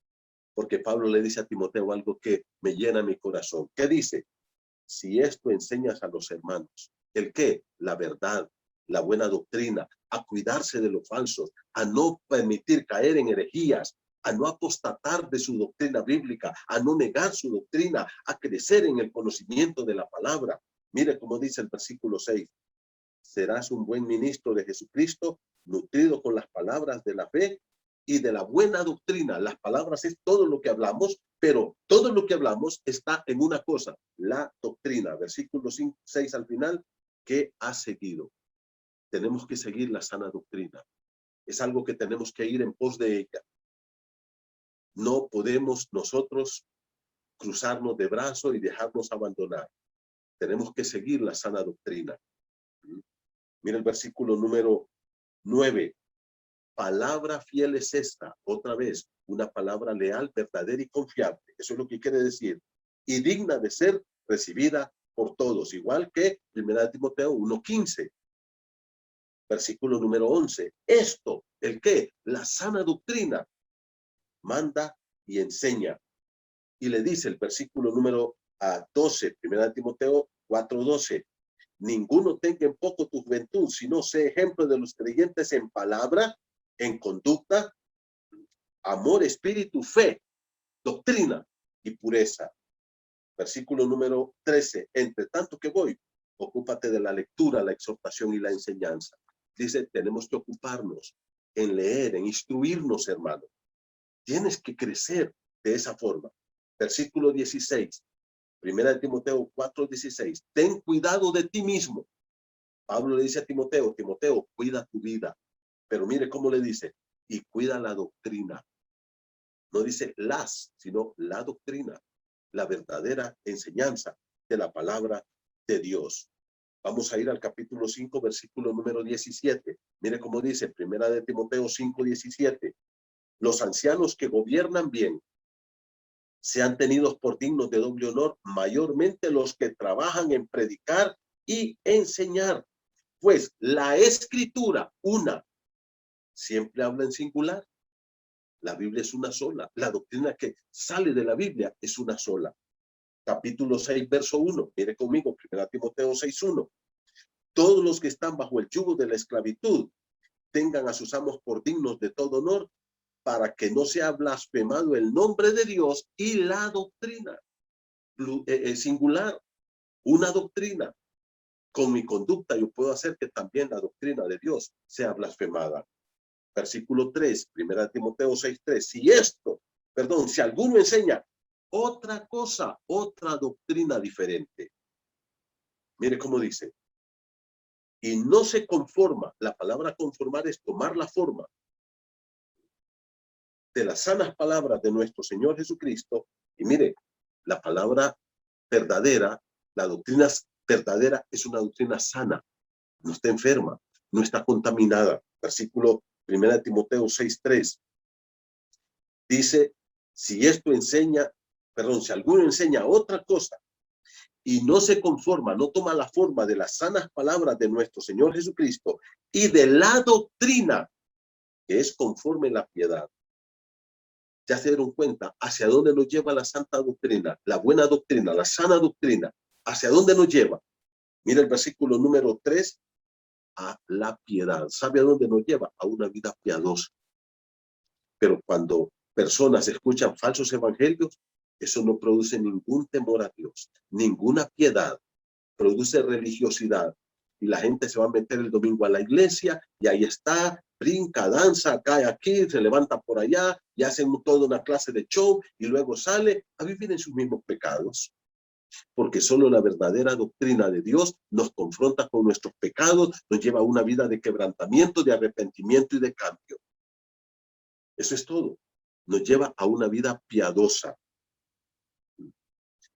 porque Pablo le dice a Timoteo algo que me llena mi corazón. ¿Qué dice? Si esto enseñas a los hermanos, ¿el qué? La verdad, la buena doctrina, a cuidarse de los falsos, a no permitir caer en herejías, a no apostatar de su doctrina bíblica, a no negar su doctrina, a crecer en el conocimiento de la palabra. Mire cómo dice el versículo 6. Serás un buen ministro de Jesucristo, nutrido con las palabras de la fe y de la buena doctrina. Las palabras es todo lo que hablamos, pero todo lo que hablamos está en una cosa, la doctrina. Versículo 6 al final, que ha seguido. Tenemos que seguir la sana doctrina. Es algo que tenemos que ir en pos de ella. No podemos nosotros cruzarnos de brazo y dejarnos abandonar. Tenemos que seguir la sana doctrina. Mira el versículo número 9. Palabra fiel es esta, otra vez, una palabra leal, verdadera y confiable. Eso es lo que quiere decir. Y digna de ser recibida por todos, igual que 1 Timoteo 1:15. Versículo número 11. Esto, ¿el qué? La sana doctrina. Manda y enseña. Y le dice el versículo número 12, 1 Timoteo 4:12. Ninguno tenga en poco tu juventud, sino sé ejemplo de los creyentes en palabra, en conducta, amor, espíritu, fe, doctrina y pureza. Versículo número 13. Entre tanto que voy, ocúpate de la lectura, la exhortación y la enseñanza. Dice, tenemos que ocuparnos en leer, en instruirnos, hermano. Tienes que crecer de esa forma. Versículo 16. Primera de Timoteo 4:16. Ten cuidado de ti mismo. Pablo le dice a Timoteo, Timoteo, cuida tu vida. Pero mire cómo le dice, y cuida la doctrina. No dice las, sino la doctrina, la verdadera enseñanza de la palabra de Dios. Vamos a ir al capítulo 5, versículo número 17. Mire cómo dice, primera de Timoteo 5:17. Los ancianos que gobiernan bien sean tenidos por dignos de doble honor, mayormente los que trabajan en predicar y enseñar. Pues la escritura, una, siempre habla en singular. La Biblia es una sola. La doctrina que sale de la Biblia es una sola. Capítulo 6, verso 1. Mire conmigo, 1 Timoteo 6:1. Todos los que están bajo el yugo de la esclavitud tengan a sus amos por dignos de todo honor, para que no sea blasfemado el nombre de Dios y la doctrina. Singular, una doctrina. Con mi conducta yo puedo hacer que también la doctrina de Dios sea blasfemada. Versículo 3, 1 Timoteo 6:3. Si alguno enseña otra cosa, otra doctrina diferente. Mire cómo dice. Y no se conforma. La palabra conformar es tomar la forma de las sanas palabras de nuestro Señor Jesucristo. Y mire, la palabra verdadera, la doctrina verdadera es una doctrina sana, no está enferma, no está contaminada. Versículo 1 Timoteo 6:3 dice, si alguno enseña otra cosa y no se conforma, no toma la forma de las sanas palabras de nuestro Señor Jesucristo y de la doctrina que es conforme a la piedad. Ya se dieron cuenta hacia dónde nos lleva la santa doctrina, la buena doctrina, la sana doctrina, hacia dónde nos lleva. Mira el versículo número 3, a la piedad. ¿Sabe a dónde nos lleva? A una vida piadosa. Pero cuando personas escuchan falsos evangelios, eso no produce ningún temor a Dios, ninguna piedad, produce religiosidad. Y la gente se va a meter el domingo a la iglesia y ahí está, brinca, danza, cae aquí, se levanta por allá y hacen toda una clase de show y luego sale a vivir en sus mismos pecados. Porque solo la verdadera doctrina de Dios nos confronta con nuestros pecados, nos lleva a una vida de quebrantamiento, de arrepentimiento y de cambio. Eso es todo. Nos lleva a una vida piadosa.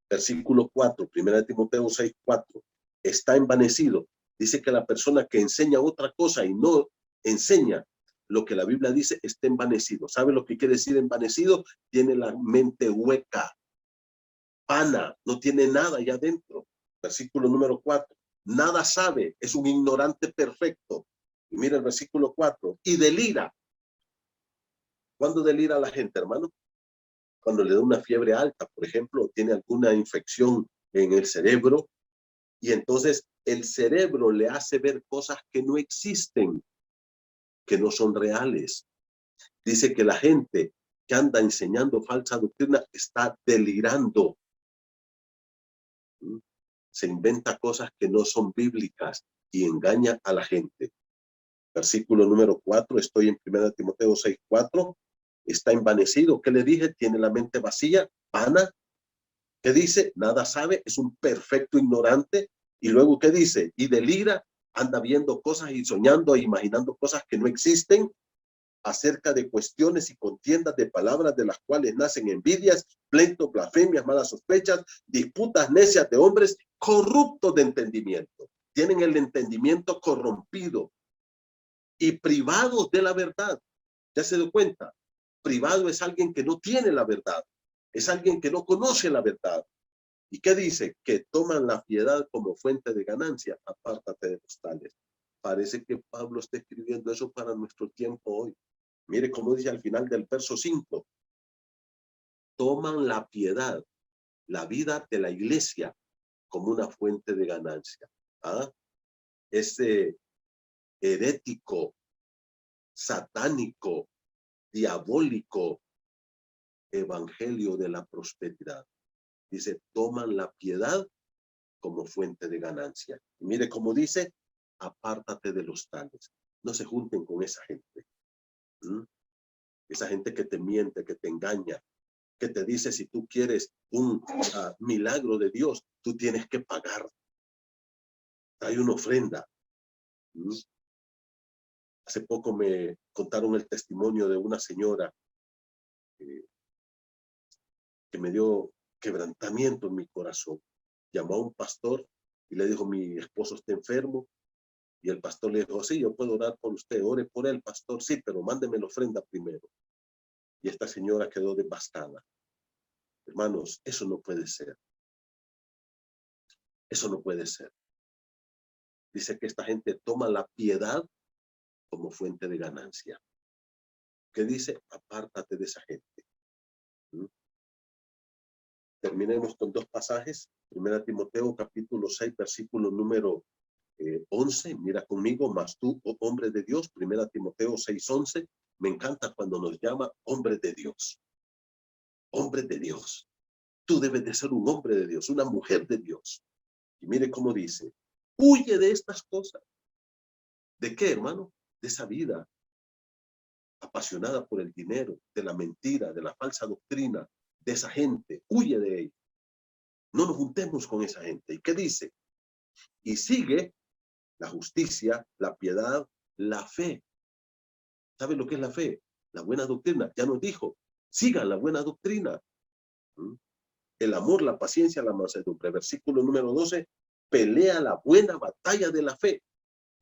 Versículo 4, 1 Timoteo 6:4. Está envanecido. Dice que la persona que enseña otra cosa y no enseña lo que la Biblia dice, está envanecido. ¿Sabe lo que quiere decir envanecido? Tiene la mente hueca, pana, no tiene nada allá adentro. Versículo número 4. Nada sabe, es un ignorante perfecto. Y mira el versículo 4. Y delira. ¿Cuándo delira la gente, hermano? Cuando le da una fiebre alta, por ejemplo, tiene alguna infección en el cerebro, y entonces el cerebro le hace ver cosas que no existen, que no son reales. Dice que la gente que anda enseñando falsa doctrina está delirando. Se inventa cosas que no son bíblicas y engaña a la gente. Versículo número 4, estoy en 1 Timoteo 6:4. Está envanecido. ¿Qué le dije? Tiene la mente vacía, vana. ¿Qué dice? Nada sabe, es un perfecto ignorante. Y luego, ¿qué dice? Y delira, anda viendo cosas y soñando e imaginando cosas que no existen, acerca de cuestiones y contiendas de palabras de las cuales nacen envidias, pleitos, blasfemias, malas sospechas, disputas necias de hombres corruptos de entendimiento. Tienen el entendimiento corrompido y privados de la verdad. ¿Ya se dio cuenta? Privado es alguien que no tiene la verdad. Es alguien que no conoce la verdad. ¿Y qué dice? Que toman la piedad como fuente de ganancia. Apártate de los tales. Parece que Pablo está escribiendo eso para nuestro tiempo hoy. Mire cómo dice al final del verso 5. Toman la piedad, la vida de la iglesia, como una fuente de ganancia. ¿Ah? Ese herético, satánico, diabólico evangelio de la prosperidad. Dice, toman la piedad como fuente de ganancia. Y mire cómo dice, apártate de los tales. No se junten con esa gente. Esa gente que te miente, que te engaña, que te dice si tú quieres un milagro de Dios, tú tienes que pagar. Hay una ofrenda. Hace poco me contaron el testimonio de una señora que me dio quebrantamiento en mi corazón. Llamó a un pastor y le dijo, mi esposo está enfermo. Y el pastor le dijo, sí, yo puedo orar por usted, ore por él, pastor, sí, pero mándeme la ofrenda primero. Y esta señora quedó devastada. Hermanos, eso no puede ser. Eso no puede ser. Dice que esta gente toma la piedad como fuente de ganancia. que dice, apártate de esa gente. ¿Mm? Terminemos con dos pasajes. 1 Timoteo capítulo 6, versículo número 11. Mira conmigo, mas tú, oh hombre de Dios. 1 Timoteo 6, 11. Me encanta cuando nos llama hombre de Dios. Hombre de Dios. Tú debes de ser un hombre de Dios, una mujer de Dios. Y mire cómo dice, huye de estas cosas. ¿De qué, hermano? De esa vida apasionada por el dinero, de la mentira, de la falsa doctrina, de esa gente. Huye de ella. No nos juntemos con esa gente. ¿Y qué dice? Y sigue la justicia, la piedad, la fe. ¿Sabe lo que es la fe? La buena doctrina. Ya nos dijo, sigan la buena doctrina. ¿Mm? El amor, la paciencia, la mansedumbre. Versículo número 12, pelea la buena batalla de la fe.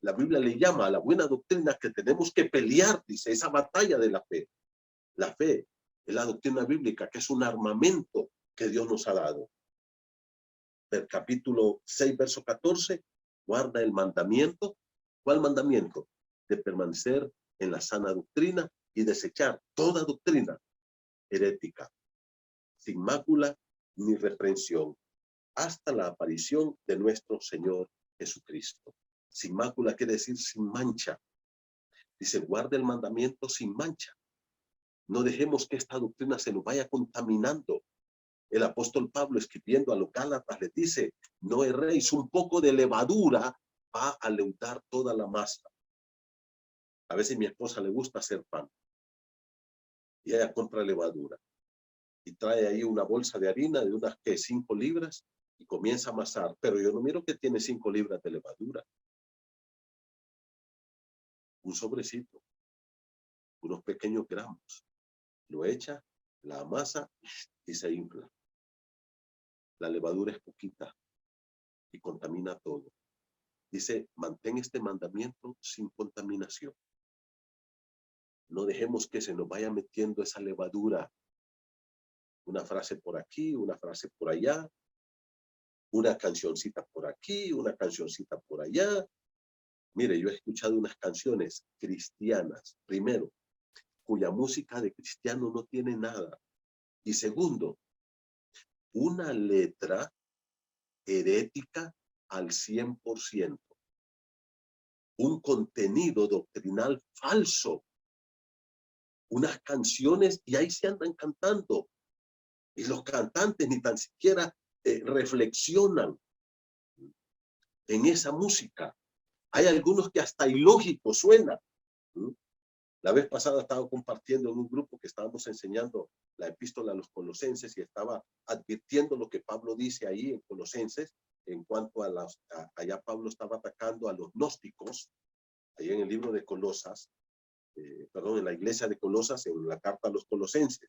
La Biblia le llama a la buena doctrina que tenemos que pelear, dice, esa batalla de la fe. La fe es la doctrina bíblica, que es un armamento que Dios nos ha dado. El capítulo 6, verso 14, guarda el mandamiento. ¿Cuál mandamiento? De permanecer en la sana doctrina y desechar toda doctrina herética, sin mácula ni reprensión, hasta la aparición de nuestro Señor Jesucristo. Sin mácula quiere decir sin mancha. Dice, guarda el mandamiento sin mancha. No dejemos que esta doctrina se nos vaya contaminando. El apóstol Pablo, escribiendo a los Gálatas, les dice, no erréis, un poco de levadura va a leudar toda la masa. A veces a mi esposa le gusta hacer pan y ella compra levadura y trae ahí una bolsa de harina de unas 5 libras y comienza a amasar, pero yo no miro que tiene 5 libras de levadura. Un sobrecito, unos pequeños gramos. Lo echa, la amasa y se infla. La levadura es poquita y contamina todo. Dice, mantén este mandamiento sin contaminación. No dejemos que se nos vaya metiendo esa levadura. Una frase por aquí, una frase por allá, una cancioncita por aquí, una cancioncita por allá. Mire, yo he escuchado unas canciones cristianas, primero, cuya música de cristiano no tiene nada. Y segundo, una letra herética al 100%. Un contenido doctrinal falso. Unas canciones y ahí se andan cantando. Y los cantantes ni tan siquiera reflexionan en esa música. Hay algunos que hasta ilógico suena. La vez pasada estaba compartiendo en un grupo que estábamos enseñando la epístola a los Colosenses y estaba advirtiendo lo que Pablo dice ahí en Colosenses en cuanto a allá Pablo estaba atacando a los gnósticos, ahí en el libro de Colosas, en la iglesia de Colosas, en la carta a los Colosenses.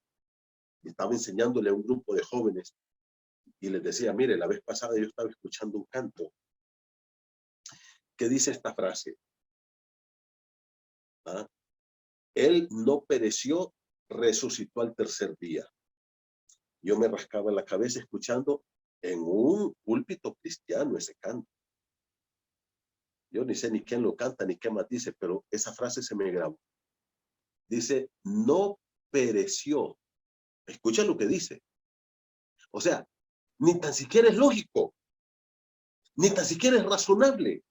Y estaba enseñándole a un grupo de jóvenes y les decía, mire, la vez pasada yo estaba escuchando un canto que dice esta frase. ¿Ah? Él no pereció, resucitó al tercer día. Yo me rascaba la cabeza escuchando en un púlpito cristiano ese canto. Yo ni sé ni quién lo canta, ni qué más dice, pero esa frase se me grabó. Dice, no pereció. Escucha lo que dice. O sea, ni tan siquiera es lógico, ni tan siquiera es razonable.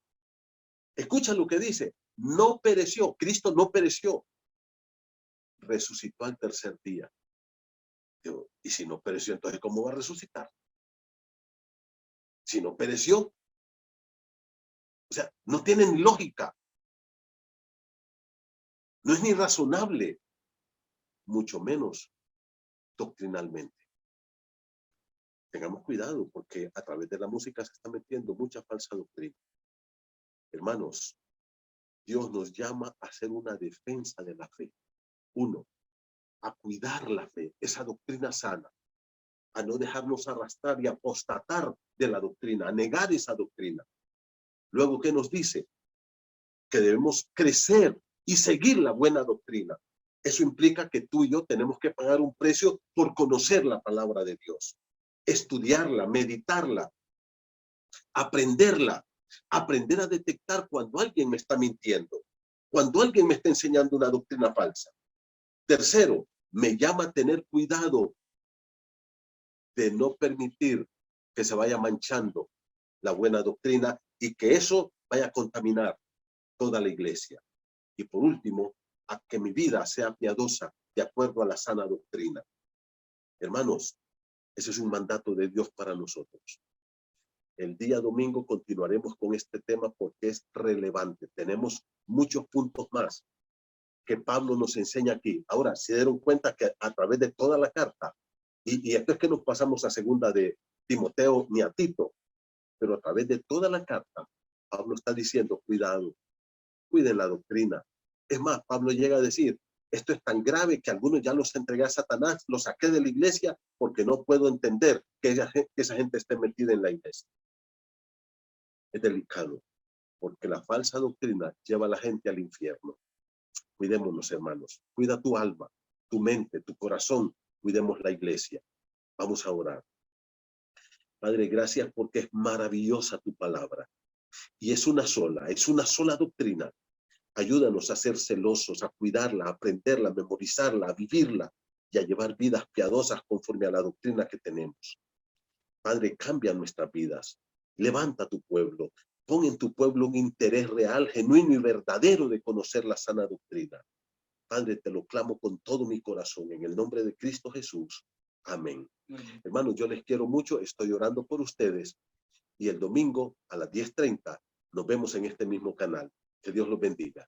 Escucha lo que dice. No pereció, Cristo no pereció. Resucitó al tercer día. Digo, y si no pereció, entonces ¿cómo va a resucitar? Si no pereció. O sea, no tiene ni lógica. No es ni razonable, mucho menos doctrinalmente. Tengamos cuidado porque a través de la música se está metiendo mucha falsa doctrina. Hermanos, Dios nos llama a hacer una defensa de la fe. Uno, a cuidar la fe, esa doctrina sana, a no dejarnos arrastrar y apostatar de la doctrina, a negar esa doctrina. Luego, ¿qué nos dice? Que debemos crecer y seguir la buena doctrina. Eso implica que tú y yo tenemos que pagar un precio por conocer la palabra de Dios, estudiarla, meditarla, aprenderla, aprender a detectar cuando alguien me está mintiendo, cuando alguien me está enseñando una doctrina falsa. Tercero, me llama a tener cuidado de no permitir que se vaya manchando la buena doctrina y que eso vaya a contaminar toda la iglesia. Y por último, a que mi vida sea piadosa de acuerdo a la sana doctrina. Hermanos, ese es un mandato de Dios para nosotros. El día domingo continuaremos con este tema porque es relevante. Tenemos muchos puntos más que Pablo nos enseña aquí. Ahora, se dieron cuenta que a través de toda la carta, y esto es que nos pasamos a segunda de Timoteo ni a Tito, pero a través de toda la carta, Pablo está diciendo, cuidado, cuiden la doctrina. Es más, Pablo llega a decir, esto es tan grave que algunos ya los entregué a Satanás, los saqué de la iglesia porque no puedo entender que esa gente esté metida en la iglesia. Es delicado, porque la falsa doctrina lleva a la gente al infierno. Cuidémonos, hermanos. Cuida tu alma, tu mente, tu corazón. Cuidemos la iglesia. Vamos a orar. Padre, gracias porque es maravillosa tu palabra. Y es una sola doctrina. Ayúdanos a ser celosos, a cuidarla, a aprenderla, a memorizarla, a vivirla y a llevar vidas piadosas conforme a la doctrina que tenemos. Padre, cambia nuestras vidas. Levanta tu pueblo. Pon en tu pueblo un interés real, genuino y verdadero de conocer la sana doctrina. Padre, te lo clamo con todo mi corazón, en el nombre de Cristo Jesús. Amén. Hermanos, yo les quiero mucho, estoy orando por ustedes y el domingo a las 10:30 nos vemos en este mismo canal. Que Dios los bendiga.